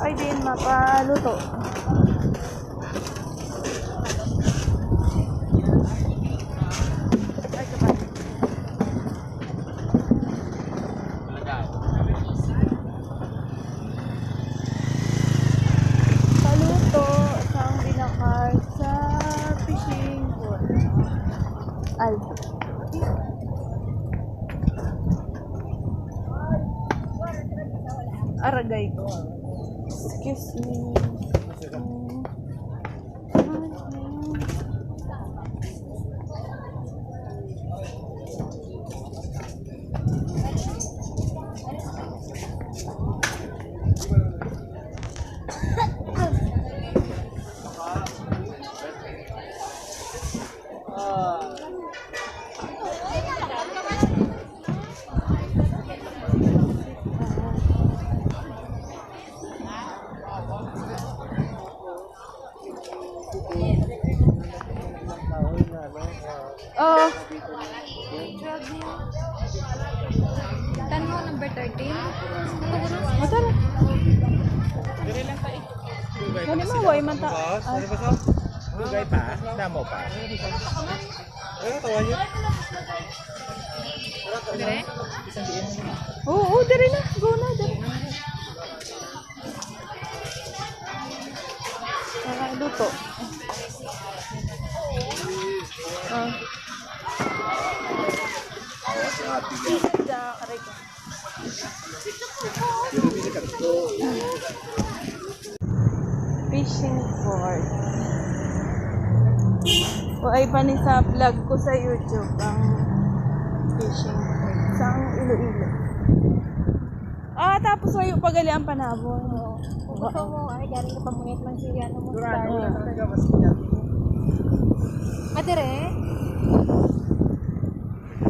Ay din mapaluto. Paluto sa binakar sa fishing boat. Alto. Aragay ko. Excuse me. Oh. Tanmo number 13. Matara. Ano mo, way mata. Lugay pa? Damo pa? Ano tawa niyo? Dire? Oo, dire na. Go na, dire. Luto. Ah. Fishing port. O ay pa ni sa vlog ko sa YouTube ang fishing port. Sa Iloilo. Ah, tapos kayo pagali ang panabon. Kung gusto mo, ay galing ka pamunit man siya ano mo. Madire?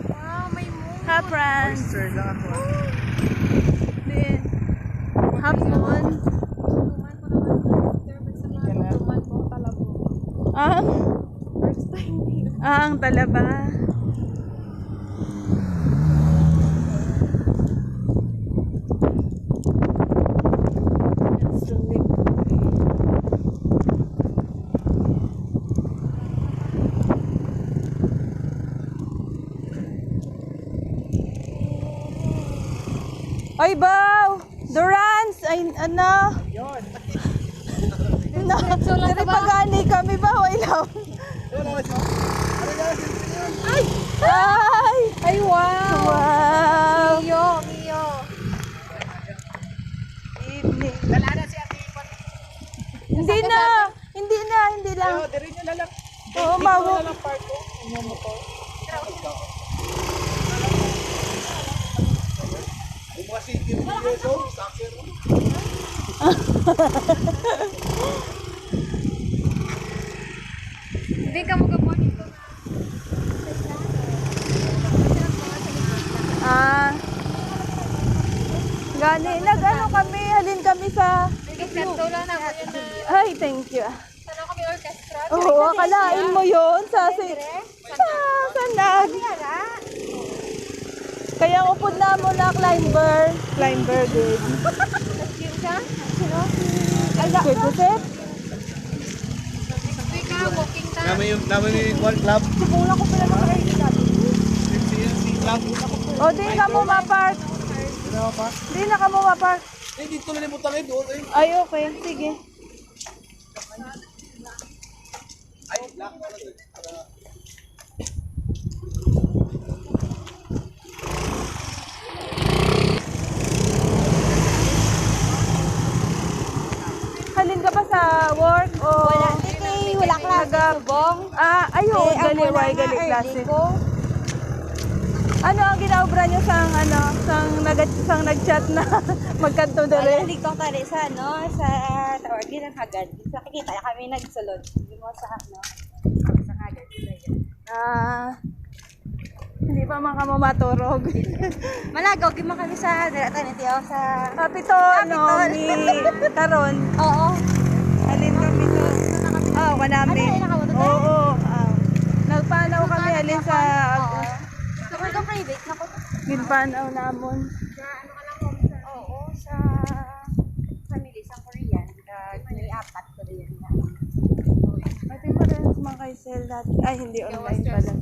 Wow, may moon. Ha, friends. Sir lang ako. Then, hapon. Tuman ko naman sa tuman ko talabo. Ang, First time dito. ang talaba. Ay, baw! Durans! Ay, ano? Yun. Na, dari pagani kami ba? Ay, lang. Ay! Ay! Ay, wow! Wow! Mio, Mio. Evening. Wala na si Ate Ipon. Hindi na! Hindi na! Hindi lang. Pero dire nyo lalak. Oo, mawo. Lalang part ko. Inyo mo to. Bumasi video so, sakir. Hindi ka mo gamon ito. Ah. Gani, nag-ano kami, halin kami sa... Nag-tula na ako yun na. Ay, thank you. Ano kami orchestra? Oo, akalain mo yun sa... Sa nag... Kaya upod na mo na climber. Climber din. Nag-gym siya? Sino? Kuya Joseph? Sabi ka, walking time. Namin yung Quad Club. Kulang ko pala ng ID dati. CNC Club. O, di ka mo mapark. Ano pa? Di na ka mo mapark. Eh, dito na limutan kayo doon. Ay, okay. Sige. Ay, lock. Halin ka ba sa work o... Wala, titi. Wala klase. Subong. Ah, ayun. Gali, way, gali klase. Ano ang ginaobra nyo sang ano, sang nag-chat na magkanto dali? Hindi ko tari sa ano, sa tawagin ng Hagad. Sa kikita kami nagsulod. Hindi mo sa ano, sa Hagad. Ah, hindi pa man ka mo maturog. Malagaw, gima kami sa diratan ito sa... Kapito, no, mi karon. Oo. Halin kami to. Oh, kanami. Ano yun, nakabuto tayo? Oo. Nagpanaw kami halin sa... Oo. So, we're going private. Naku. Ginpanaw namon. Sa ano ka lang home sa... Oo, sa family sa Korea. man kay sell dati. Ay, hindi online pala.